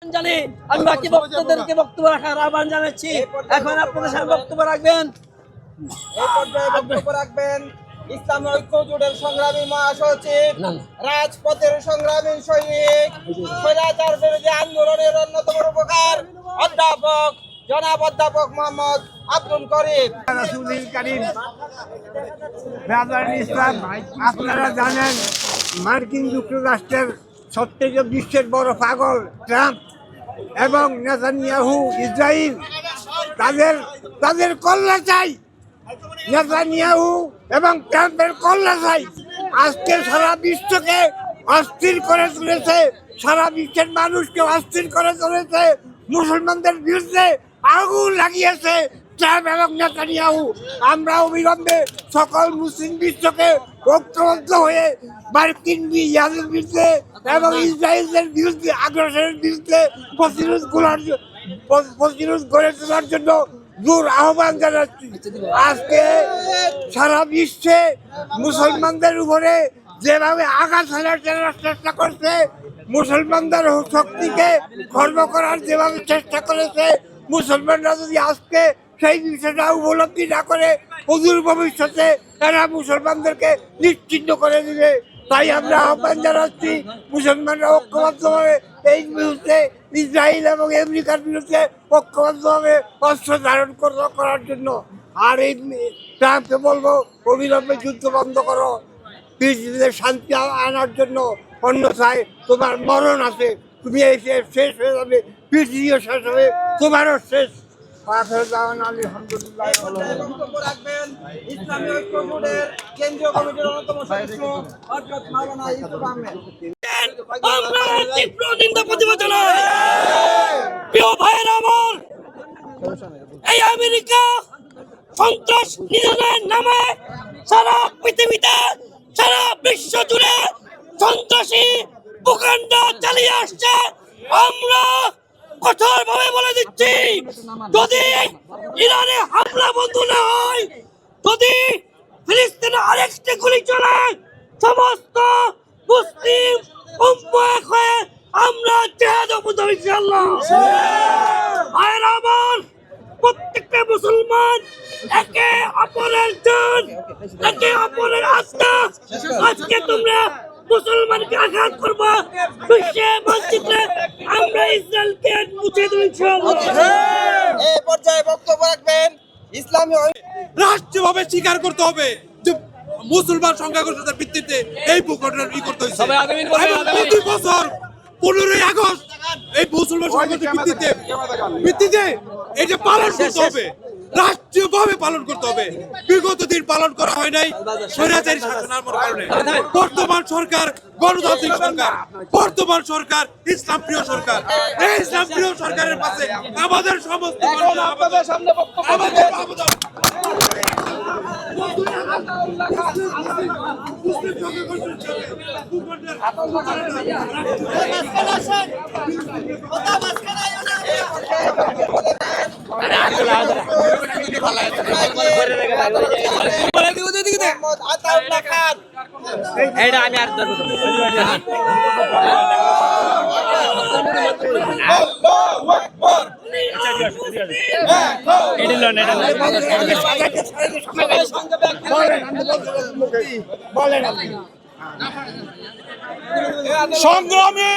জানি আমি বাকি বক্তাদেরকে বক্তব্য রাখার আহ্বান জানাচ্ছি। এখন আপনাদের সামনে বক্তব্য রাখবেন ইসলামী ঐক্য জোটের সংগ্রামী মহাসচিব, রাজপথের সংগ্রামী সৈনিক, স্বৈরাচার বিরোধী আন্দোলনের অন্যতম রূপকার অধ্যাপক মোহাম্মদ আব্দুল করিম। আপনারা জানেন মার্কিন যুক্তরাষ্ট্রের সবথেকে বিশ্বের বড় পাগল ট্রাম্প এবং নেতানিয়াহু ইসরায়েল তাদের কল্লা চাই। নেতানিয়াহু এবং ট্রাম্পের কল্লা চাই। আজকে সারা বিশ্বকে অস্থির করে তুলেছে, সারা বিশ্বের মানুষকে অস্থির করে তুলেছে, মুসলমানদের বিরুদ্ধে আগুন লাগিয়েছে ট্রাম্প এবং নেতানিয়াহু। আমরা অবিলম্বে সকল মুসলিম বিশ্বকে ঐক্যবদ্ধ হয়ে মার্কিন ইয়াদের বিরুদ্ধে এবং ইসরায়েলের বিরুদ্ধে আগ্রাসনের বিরুদ্ধে প্রতিরোধ গড়ে তোলার জন্য জোর আহ্বান জানাচ্ছি। আজকে সারা বিশ্বে মুসলমানদের উপরে যেভাবে আঘাত হানার চেষ্টা করছে, মুসলমানদের শক্তিকে খর্ব করার যেভাবে চেষ্টা করেছে, মুসলমানরা যদি আজকে সেই বিষয়টা উপলব্ধি না করে অদূর ভবিষ্যতে এরা মুসলমানদেরকে নিশ্চিহ্ন করে দিবে। তাই আমরা আহ্বান জানাচ্ছি মুসলমানরা ঐক্যবদ্ধভাবে এই বিরুদ্ধে ইসরায়েল এবং আমেরিকার বিরুদ্ধে ঐক্যবদ্ধভাবে অস্ত্র ধারণ করার জন্য। আর এই ট্রাম্পকে বলবো অবিলম্বে যুদ্ধ বন্ধ করো, পৃথিবীতে শান্তি আনার জন্য, অন্যথায় তোমার মরণ আছে, তুমি এই শেষ হয়ে যাবে, পৃথিবীও শেষ হবে, তোমারও শেষ। আলহামদুলিল্লাহ। ইসলামী ঐক্য জোটের কেন্দ্রীয় কমিটির অন্যতম সদস্য হযরত মাওলানা ইউসুফ আহমেদ। প্রিয় ভাইয়েরা আমার, এই আমেরিকা সন্ত্রাস নিধনের নামে সারা পৃথিবীতে, সারা বিশ্ব জুড়ে সন্ত্রাসী প্রকাণ্ড চালিয়ে আসছে। আমরা কঠোর ভাবে বলে দিচ্ছি, যদি ইরানে হামলা বন্ধ না হয়, যদি ফিলিস্তিনে আরেকটি গুলি চলে, সমস্ত মুসলিম উম্মাহ হয়ে আমরা জিহাদ করব ইনশাআল্লাহ। আর আমার প্রত্যেকটা মুসলমান একে অপরের জান, একে অপরের আত্মা। আজকে তোমরা মুসলমানকে আঘাত করবা, বিশ্বের মানচিত্রে আমরা ইসরায়েলকে মুছে দেব ইনশাআল্লাহ। এই পর্যায়ে বক্তব্য রাখবেন ইসলামী রাষ্ট্রীয়ভাবে স্বীকার করতে হবে যে মুসলমান সংখ্যাগরিষ্ঠতার ভিত্তিতে এই ঘটনা করতে হয়েছে। প্রতি বছর 15ই আগস্ট এই মুসলমান সংখ্যাগরিষ্ঠতার ভিত্তিতে এটা পালন করতে হবে, রাষ্ট্রীয়ভাবে পালন করতে হবে। বিগত দিন পালন করা হয় নাই স্বৈরাচারী শাসনের কারণে। বর্তমান সরকার গণতান্ত্রিক সরকার, বর্তমান সরকার ইসলাম প্রিয় সরকার। এই ইসলাম প্রিয় সরকারের পাশে আমাদের সমস্ত আমাদের সামনে সংগ্রামী